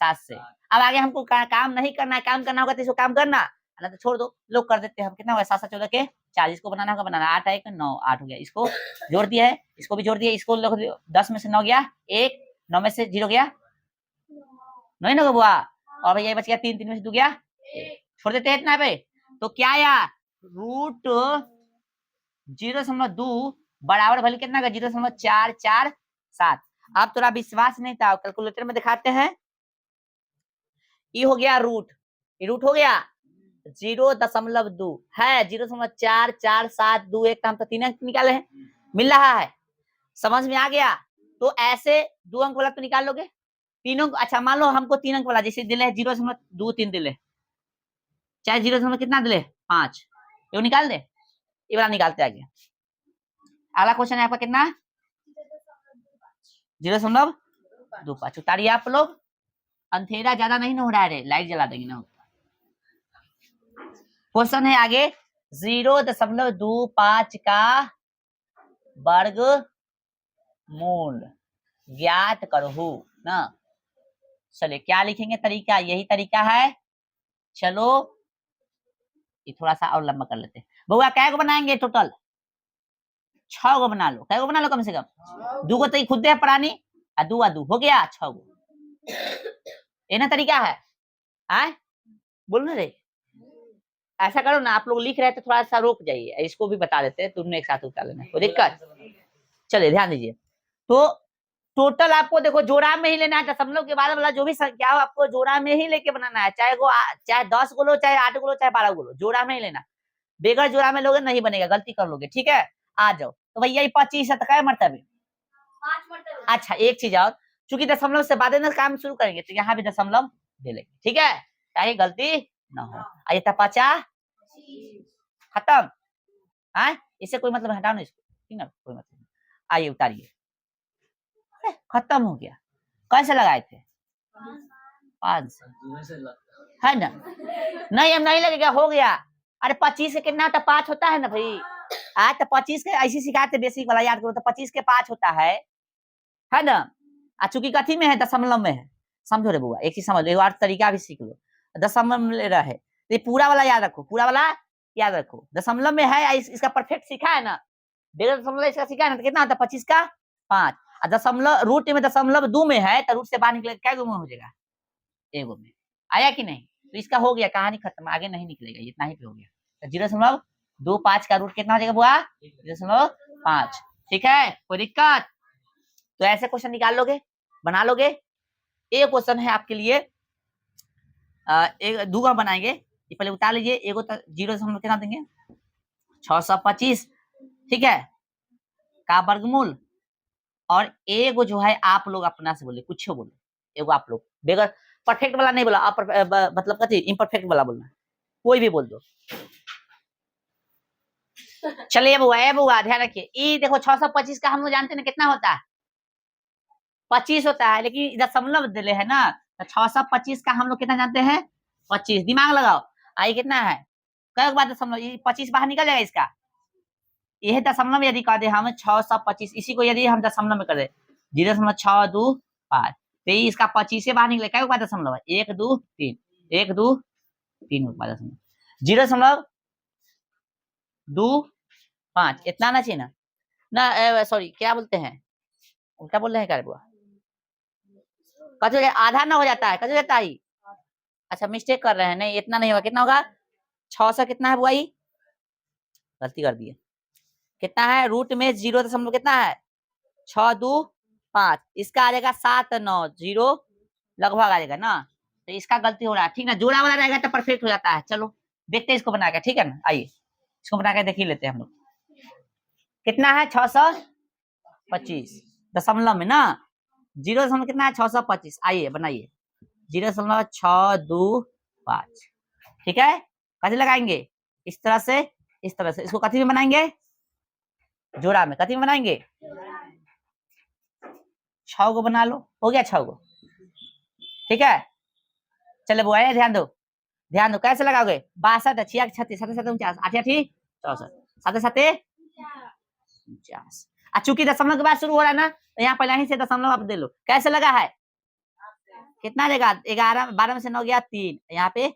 7 से। अब आगे हमको काम नहीं करना है, काम करना होगा तो इसको काम करना, ना तो छोड़ दो, लोग कर देते हैं। हम कितना होगा 7 7 14 के 4, इसको बनाना होगा, बनाना 8 1 9 8 हो गया, इसको जोड़ दिया है, इसको भी जोड़ दिया, इसको 10 में से 9 गया 1, 9 में से 0 गया, नहीं ना बुआ, और भैया बच गया 3, 3 में से 2 गया, छोड़ देते हैं इतना पे। तो क्या आया रूट 0.2 बराबर वैल्यू कितना का 0.447। अब थोड़ा विश्वास नहीं था, कैलकुलेटर में दिखाते हैं। ये हो गया रूट, ये रूट हो गया 0.2 है, 0.4472 हम तो 3 अंक निकाले हैं, मिल रहा है, समझ में आ गया। तो ऐसे 2 अंक वाला तो निकाल लोगे, 3 अंक, अच्छा मान लो हमको 3 अंक वाला जैसे दिले 0.23 दिले, चाहे 0 कितना दिले 5, ये निकाल दे, ये वाला निकालते आगे। अगला क्वेश्चन है आपका कितना 0.25 उतारिए आप लोग, अंधेरा ज्यादा नहीं ना हो रहा है, लाइट जला देंगे ना। क्वेश्चन है आगे 0.25 का वर्ग मूल ज्ञात करो ना। चलिए क्या लिखेंगे तरीका, यही तरीका है। चलो ये थोड़ा सा और लंबा कर लेते हैं। बउआ कै गो बनाएंगे टोटल 6 गो बना लो, कै गो बना लो कम से कम 2 गो तो खुद है प्राणी, 2 2 हो गया 6 गो, ये ना तरीका है। आए बोल रहे ऐसा करो ना, आप लोग लिख रहे हैं तो थोड़ा सा रोक जाइए, इसको भी बता देते हैं, तुमने एक साथ उतार लेना, कोई दिक्कत। चलिए ध्यान दीजिए, तो टोटल आपको देखो जोड़ा में ही लेना है, दशमलव के बाद वाला जो भी संख्या हो आपको जोड़ा में ही लेके बनाना है, चाहे 10 गो लो, चाहे 8 गो लो, चाहे 12 गो लो, जोड़ा में ही लेना, बेगर जोड़ा में लोगे नहीं बनेगा, गलती कर लोगे, ठीक है। आ जाओ, तो भैया ये 25 है तो क्या मरतबे 5 मरतबे। अच्छा एक चीज और, चूंकि दशमलव से बाद में काम शुरू करेंगे तो यहाँ भी दशमलव दे लेंगे, ठीक है, ताकि गलती ना हो। आइए 50 खत्म, हाँ इससे कोई मतलब हटाओ ना इसको, ठीक ना, कोई मतलब नहीं। आइए उतारिए, खत्म हो गया। कैसे लगाए थे 5 से, है ना, नहीं हम नहीं लगेगा, हो गया। अरे 25 के कितना होता 5 होता है ना भाई, आज तो 25 के ऐसी सिखाते बेसिक वाला याद करो, तो 25 के 5 होता है ना। चूंकि कथी में है दशमलव में है, समझो रे बुआ, एक चीज समझ लो, और तरीका भी सीख लो, दशमलव में ले रहा है तो ये पूरा वाला याद रखो, पूरा वाला याद रखो, दशमलव में है, इसका परफेक्ट सीखा है ना, बेगर दशमलव इसका सीखा है ना, तो कितना होता है 25 का 5, दशमलव रूट में दशमलव 2 में है तो रूट से बाहर निकलेगा, क्या गुना हो जाएगा 1 में, आया कि नहीं। तो इसका हो गया, कहानी खत्म, आगे नहीं निकलेगा, इतना ही पे हो गया। 0.25 का रूट कितना हो जाएगा बुआ 0.5, ठीक है, कोई दिक्कत। तो ऐसे क्वेश्चन निकाल लोगे, बना लोगे। एक क्वेश्चन है आपके लिए, एक दूगा बनाएंगे, ये पहले उतार लीजिए, एगो 0 कितना देंगे 625, ठीक है, का वर्गमूल, और एगो जो है आप लोग अपना से बोले, कुछ बोलो, एगो आप लोग बेगर परफेक्ट वाला नहीं बोला, मतलब कथी इम्परफेक्ट वाला बोलना, कोई भी बोल दो। चलिए बुआ ध्यान रखिए, ये देखो 625 का हम लोग जानते हैं ना कितना होता है 25 होता है, लेकिन दशमलव दिले है ना, तो 625 का हम लोग कितना जानते हैं 25, दिमाग लगाओ, आई कितना है कई बार दशमलव 25 बाहर निकल जाएगा इसका, यह दशमलव यदि कर दे हम 625, इसी को यदि हम दशमलव में कर दे 0.625, तो इसका 25 से बाहर निकले, क्या बार दशमलव 1 2 3 1 2 3 दशमलव 0.225, इतना ना चाहिए ना सॉरी क्या बोलते हैं, क्या बोल रहे हैं, क्या बुआ कचो आधा ना हो जाता है, कचो जाता है, अच्छा मिस्टेक कर रहे हैं, नहीं इतना नहीं होगा, कितना होगा 600 कितना है बुआ, गलती कर दी है, कितना है रूट में 0 दशमलव कितना है 625, इसका आ जाएगा 7 9 0 लगभग आ जाएगा ना, तो इसका गलती हो रहा है, ठीक ना, जोड़ा वाला रहेगा तो परफेक्ट हो जाता है। चलो देखते हैं इसको बना के, ठीक है ना, आइए इसको बना के देख ही लेते हैं हम लोग, कितना है 625 दशमलव में ना, 0 दशमलव कितना है 625, आइए बनाइए 0.625, ठीक है, कैसे लगाएंगे इस तरह से, इसको कथी में बनाएंगे जोड़ा में कति में बनाएंगे 6 गो बना लो, हो गया 6 गो। ठीक है चलो बुआ ध्यान दो कैसे लगाओगे 62 छिया 36 7 7 49 8 8 64 7 7 49। चूंकि दशमलव के बाद शुरू हो रहा है ना तो यहाँ पहले ही से दशमलव आप दे लो। कैसे लगा है कितना देगा 11 12 में से 9 गया 3 यहाँ पे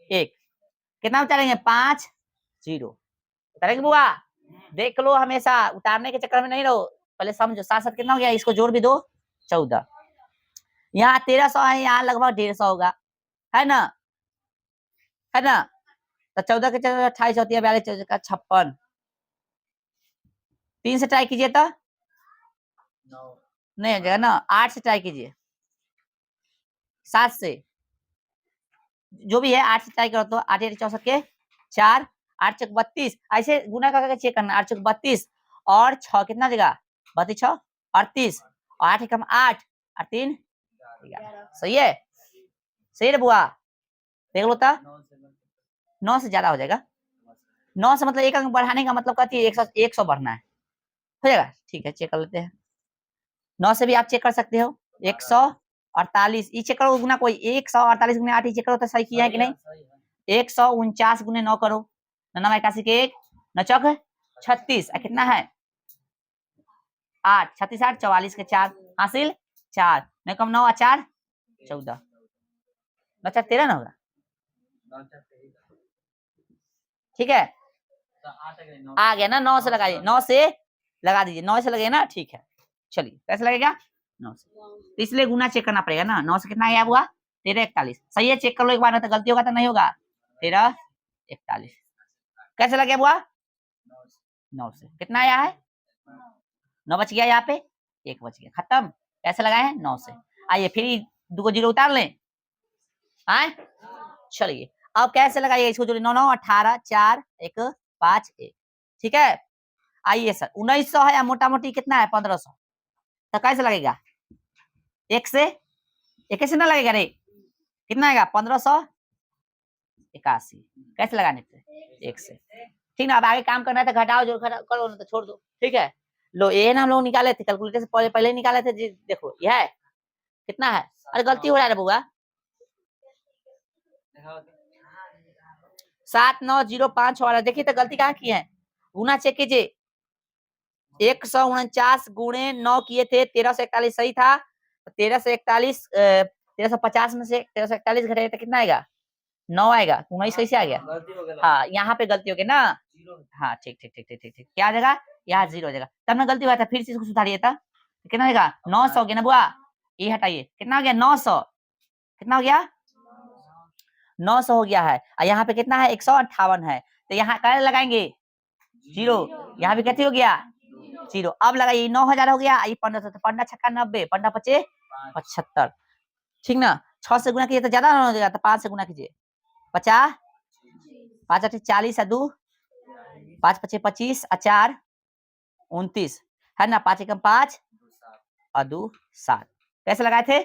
1 कितना उतारेंगे 5 0 उतारेंगे बुआ। देख लो हमेशा उतारने के चक्कर में नहीं रहो, पहले समझो 7 7 कितना हो गया, इसको जोड़ भी दो 14। यहाँ 1300 है, यहाँ लगभग 150 होगा, है ना तो 14 के 28 होती है 42 14 का 56। 3 से ट्राई कीजिए तो नहीं हो जाएगा ना, 8 से ट्राई कीजिए, 7 से जो भी है 8 से ट्राई करो तो 8 8 64 के 4 8 चौक 32 ऐसे गुना करके चेक करना 8 चौक 32 और 6 कितना देगा 32 6 38 और 8 कम 8 और 3 सही है रे बुआ देख लो तो 9 से ज्यादा हो जाएगा। 9 से मतलब एक अंक बढ़ाने का मतलब कहती है 100 बढ़ना है, हो जाएगा। ठीक है चेक कर लेते हैं 9 से भी आप चेक कर सकते हो 148 ये चेक करो गुना कोई 148 गुने 8 चेक करो तो सही किया है कि नहीं। 149 गुने 9 करो 9 81 के 1 9 चौक 36 कितना है 8 36 8 44 के 4 हासिल 4 9 कम 9 4 14 9 4 13 ना होगा। ठीक है आ गया ना 9 से लगाइए 9 से लगा दीजिए 9 से लगे ना ठीक है। चलिए कैसे लगेगा 9 से तो इसलिए गुना चेक करना पड़ेगा ना 9 से कितना आया हुआ 13 41 सही है चेक कर लो एक बार, नहीं तो गलती होगा तो नहीं होगा 13 41 कैसे लगे हुआ 9 से कितना आया है 9 बच गया यहाँ पे 1 बच गया खत्म। कैसे लगाए हैं 9 से। आइए फिर 2 जीरो उतार लें आए चलिए अब कैसे लगाइए इसको जोड़िए 9 9 18 4 1 5 1 ठीक है। आइए सर 1900 है या मोटा मोटी कितना है 1500 तो कैसे लगेगा 1 से 1 से ना लगेगा रे कितना आएगा 1581 कैसे लगाने थे 1 से। ठीक ना अब आगे काम करना है तो घटाओ जो करो ना तो छोड़ दो ठीक है। लो ये ना हम लोग निकाले थे कैलकुलेटर से पहले निकाले थे जी देखो यह है कितना है अरे गलती हो रहा है बुआ 7905 वाला देखिए तो गलती कहाँ की है गुना चेक कीजिए 149 गुणे 9 किए थे 1341 सही था 1341 1350 में से 1341 घटेगा तो कितना आएगा 9 आएगा 19 कैसे आ गया हाँ यहाँ पे गलती हो गई ना हाँ ठीक ठीक ठीक ठीक ठीक ठीक क्या आ जाएगा यहाँ 0 हो जाएगा तब ना गलती हुआ था फिर से इसको सुधारिए था कितना आएगा 900 हो गया ना बुआ ये हटाइए कितना हो गया 900 कितना हो गया 900 हो गया है और यहाँ पे कितना है 158 है तो यहाँ क्या लगाएंगे 0 यहाँ पे कितनी हो गया 0 अब लगाइए 9000 हो गया ये 1500 तो 15 छक्का 90 15 पचे 75 ठीक ना 6 से गुना कीजिए तो ज्यादा हो जाएगा तो 5 से गुना कीजिए 50 5 8 40 2 5 5 25 4 29 है ना 5 एकम 5 और 2 7 कैसे लगाए थे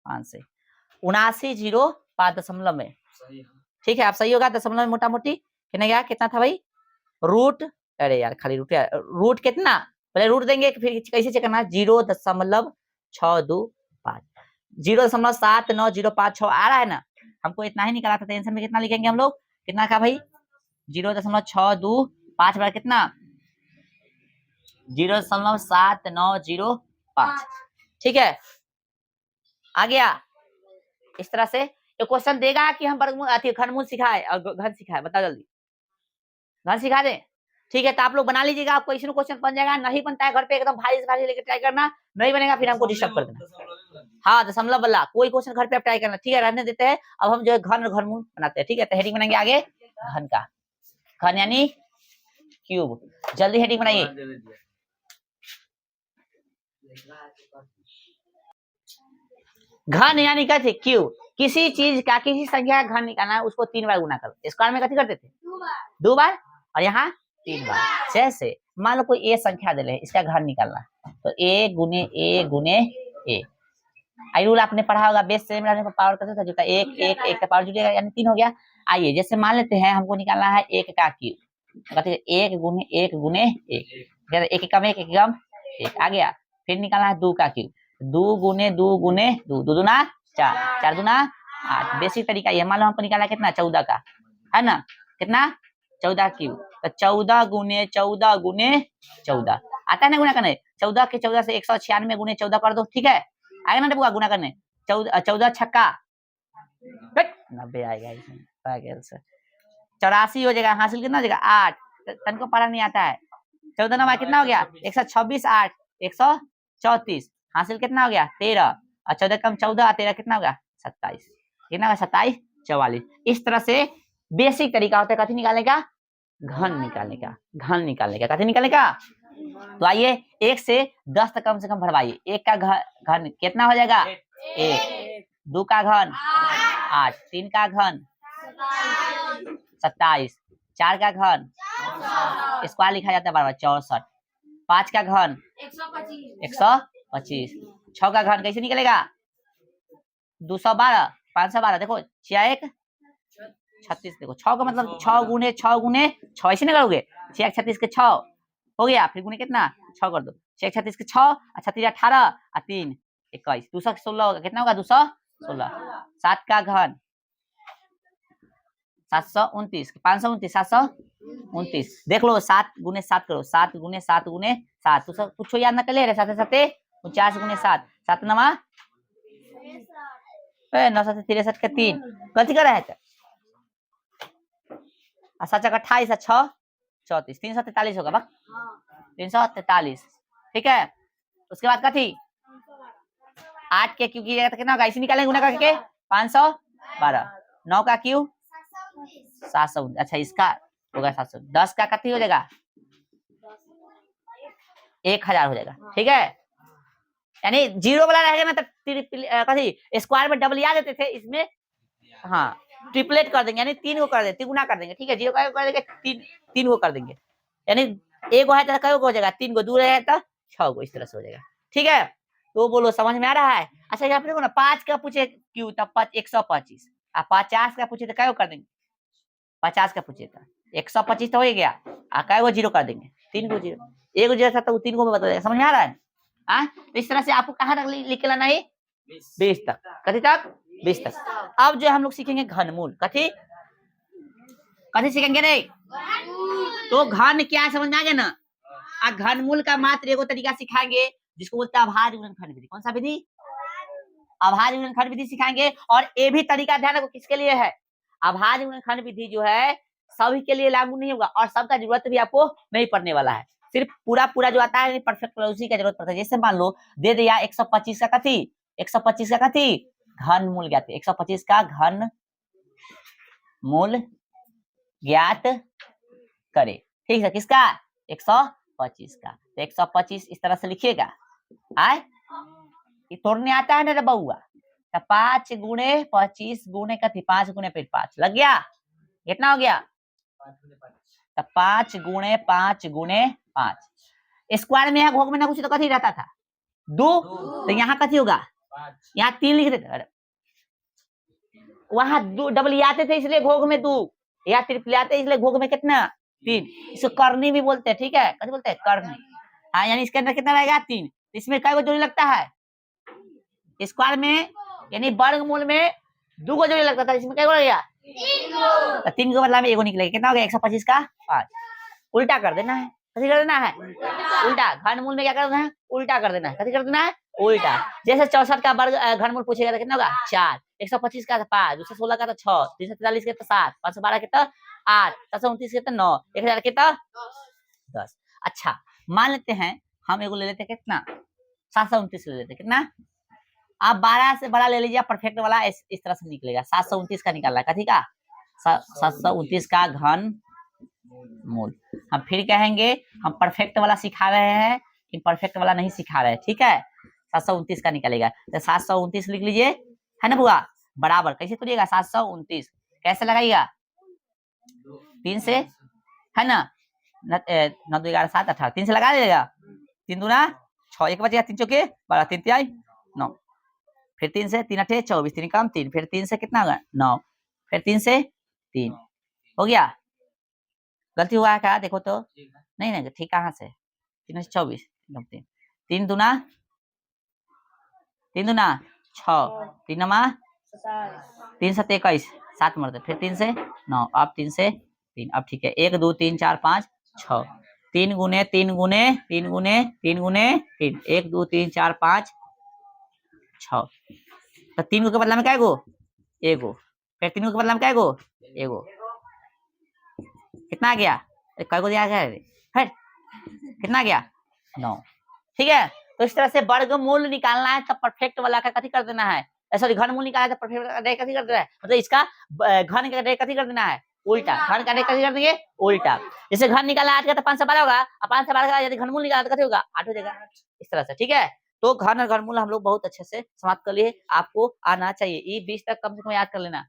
5 से 7905 में ठीक है आप सही होगा दशमलव में मोटा मोटी कितना था भाई रूट अरे यार खाली रूट कितना पहले रूट देंगे फिर कैसे चेक करना 0.625 0.7905 आ रहा है ना हमको इतना ही निकाला था टेंशन में कितना लिखेंगे हम लोग कितना का भाई 0.625 बार कितना 0.7905 ठीक है आ गया। इस तरह से एक क्वेश्चन देगा कि हम वर्गमूल घनमूल सिखाए और घन सिखाए बताओ जल्दी घन सिखा दे ठीक है तो आप लोग बना लीजिएगा आपको इसमें क्वेश्चन बन जाएगा नहीं बनता है घर पे एकदम भारी से भारी लेके ट्राई करना नहीं बनेगा फिर हमको डिस्टर्ब कर देना हाँ दशमलव वाला कोई क्वेश्चन घर पे आप ट्राई करना ठीक है रहने देते हैं। अब हम जो है घन और घनमूल बनाते हैं ठीक है तो हेडिंग बनाएंगे आगे घन का घन यानी क्यूब जल्दी हेडिंग बनाइए घन यानी कहते क्यूब किसी चीज का किसी संख्या का घन निकालना है उसको 3 बार गुना करो स्क्वायर में कथी करते थे 2 बार और यहाँ 3 बार जैसे मान लो कोई ए संख्या दे रहे इसका घन निकालना तो ए गुने ए आई रूल आपने पढ़ा होगा बेस सेम रहने पर पावर करते था जो का 1 1 1 का पावर जुड़ेगा यानी 3 हो गया। आइए जैसे मान लेते हैं हमको निकालना है 1 का क्यूब कहते हैं 1 गुने 1 गुने 1 एक एकम एक एकम एक आ गया। फिर निकालना है 2 का क्यूब, 2 गुने 2 गुने 2, 2 दूना 4, 4 दूना 8। बेसिक तरीका ये, मान लो हमको निकाला कितना 14 का, है ना, कितना 14 क्यूब, तो 14 गुने 14 गुने 14 आता है ना गुना करने। 14 के 14 से 196 गुने 14 कर दो, ठीक है, आएगा ना बुआ गुना करने। 14 छक्का 90 आएगा इसमें, 84 हो जाएगा। हासिल कितना हो जाएगा 8, तन को पढ़ा नहीं आता है। 14 नंबर कितना हो गया 126, 8 134, हासिल कितना हो गया 13, और 14 कम 14, 13 कितना होगा 27, कितना होगा 27 44। इस तरह से बेसिक तरीका होता है कथी निकालने का, घन निकालने का, घन निकालने का, कथी निकालने का। तो आइए 1 से 10 तक कम से कम भरवाइए। 1 का घन कितना हो जाएगा 1, 2 का घन 8, 3 का घन 27, 4 का घन स्क्वायर लिखा जाता है बार बार 64, 5 का घन 125, 6 का घन कैसे निकलेगा 212, 512, देखो 6 1 36, देखो 6 का मतलब 6 गुने 6 गुने 6 ऐसे नहीं करोगे, 6 36 के 6 हो गया, फिर गुने कितना 6 कर दो, 6 36 के 6 और 36 18 और 3 21, 216 होगा, कितना होगा 216। 7 का घन 729, 529 729, देख लो 7 गुने 7 करो, 7 गुने 7 गुने 7, तो सब कुछ याद ना कर ले रहे, 7 7 49 गुने 7, 7 नमा 9 7 63 का 3, गलती कर रहा है 7 28 6 34, 343 होगा बक 343, ठीक है। उसके बाद कथी 8 के क्यू की कितना होगा, इसे निकालेंगे गुना करके 512, 9 का क्यू 700, अच्छा इसका होगा 700, 10 का कथी हो जाएगा 1000 हो जाएगा, ठीक है। यानी जीरो वाला रहेगा ना तो कथी स्क्वायर में डबल आ देते थे, इसमें हाँ ट्रिपलेट कर देंगे, यानी 3 को कर देंगे, गुना कर देंगे, ठीक है। 0 का कर देंगे 3 को कर देंगे, यानी 1 है तो कई को हो जाएगा 3 को, 2 रहेगा तो 6 को, इस तरह से हो जाएगा, ठीक है। तो बोलो समझ में आ रहा है। अच्छा यहाँ पे देखो ना 5 का पूछे क्यों तब 125, 50 का पूछे तो कई को कर देंगे, 50 का पूछे तो 125 तो हो गया, कई को 0 कर देंगे, 3 को 0, 1 को 0 था तो 3 को बता देगा, समझ में आ रहा है। तो इस तरह से आपको कहाँ तक लिख के लाना है 20 तक, कथी तक 20 तक। अब जो हम लोग सीखेंगे घनमूल, कथी कथी सीखेंगे रे, तो घन क्या समझ में आ गया ना। घनमूल का मात्र एगो तरीका सिखाएंगे जिसको बोलते हैं अभाज्य गुणनखंड विधि। कौन सा विधि, अभाज्य गुणनखंड विधि सिखाएंगे। और ये भी तरीका ध्यान रखो किसके लिए है, अभाज्य गुणनखंड विधि जो है सभी के लिए लागू नहीं होगा और सबका जरूरत भी आपको नहीं पड़ने वाला है, सिर्फ पूरा जो आता है परफेक्ट उसी का जरूरत पड़ता है। जैसे मान लो दे दिया 125 का कथी, 125 का कथी घनमूल ज्ञात, 125 का घन मूल ज्ञात करे, ठीक है, किसका 125 का। तो 125 इस तरह से लिखिएगा, आए ये तोड़ने आता है ना बउआ, तो 5 गुणे 25 गुणे कथी 5 गुणे फिर 5 लग गया, कितना हो गया तो 5 गुणे 5 गुणे 5, स्क्वायर में घोग में ना कुछ तो कथी रहता था 2, तो यहाँ कथी होगा यहाँ 3 लिख देते, वहां 2 डबल आते थे इसलिए घोग में 2, या ट्रिपल आते इसलिए घोग में कितना 3, इसको करनी भी बोलते हैं, ठीक है, कथी बोलते हैं करनी। हाँ यानी इसके अंदर कितना रहेगा 3, इसमें कई जोड़ी लगता है स्क्वायर में, यानी वर्गमूल में 2 को जोड़ी लगता था, इसमें क्या हो गया 3 को बदला में एगो निकलेगा, कितना हो गया 125 का 5। उल्टा कर देना है, कथी कर देना है उल्टा, घनमूल में क्या कर देना है उल्टा कर देना है, कथी कर देना है उल्टा। जैसे 64 का वर्ग घनमूल पूछेगा तो कितना होगा 4, 125 का 5, 216 का तो 6, 343 के तो 7, 512 के तो 8, 729 के तो 9, 1000 के तो 10। अच्छा मान लेते हैं हम एगो ले लेते हैं कितना 729 ले लेते हैं, कितना आप 12 से बड़ा ले लीजिए परफेक्ट वाला, इस तरह से निकलेगा 729 का निकालना है, कथी का 729 का घन मूल। हम फिर कहेंगे हम परफेक्ट वाला सिखा रहे हैं कि परफेक्ट वाला नहीं सिखा रहे हैं, ठीक है। 729 का निकलेगा, तो 729 लिख लीजिए, है ना बुआ, बराबर कैसे तोड़िएगा 729 कैसे लगाइएगा 3 से, है ना 9 2 11 7 18, 3 से लगा दीजिएगा, 3 दूना 6, 1 बचेगा 3 चौके 12, 3 तिहाई 9, फिर 3 से 3 8 24, 3 कम 3, फिर 3 से कितना होगा 9, फिर 3 से 3 हो गया। गलती हुआ है क्या देखो तो, नहीं नहीं ठीक कहाँ से 3 24 3 दूना 6 3 नमा 3 7 21 7 मरते, फिर 3 से 9, अब 3 से 3, अब ठीक है 1 2 3 4 5 6, 3 गुने 3 गुने 3 गुने 3 गुने 3, 1 2 3 4 5 6, तो 3 गो के बदला में क्या गो एगो, फिर 3 गो के बदला में क्या गो एगो, कितना आ गया कै गो दिया गया है, कितना गया 9। ठीक है, तो इस तरह से वर्गमूल निकालना है तो परफेक्ट वाला का कथी कर देना है, सॉरी घनमूल निकालना है तो परफेक्ट का कथी कर देना है, मतलब इसका घन का कथी कर देना है उल्टा, घन का कथी कर देंगे उल्टा। जैसे घन निकालना 8 का तो 5 से 12 होगा, और 5 से 12 का यदि घनमूल निकालना तो कथी होगा 8 हो जाएगा, इस तरह से। ठीक है, तो घन और घनमूल हम लोग बहुत अच्छे से समाप्त कर लिए, आपको आना चाहिए ये 20 तक कम से कम याद कर लेना,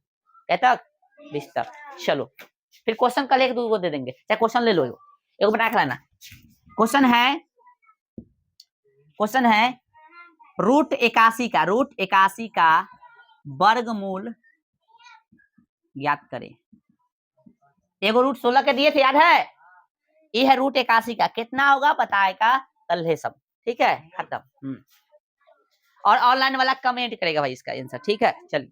क्या तक 20 तक। चलो फिर क्वेश्चन कल 1 2 को दे देंगे, चाहे क्वेश्चन ले लो एगो बना के लाना। क्वेश्चन है रूट 81 का वर्गमूल याद करें। एगो रूट 16 के दिए थे, याद है, ये है रूट 81 का, कितना होगा बताएगा कल है सब। ठीक है, खत्म। और ऑनलाइन वाला कमेंट करेगा भाई इसका आंसर। ठीक है, चलिए।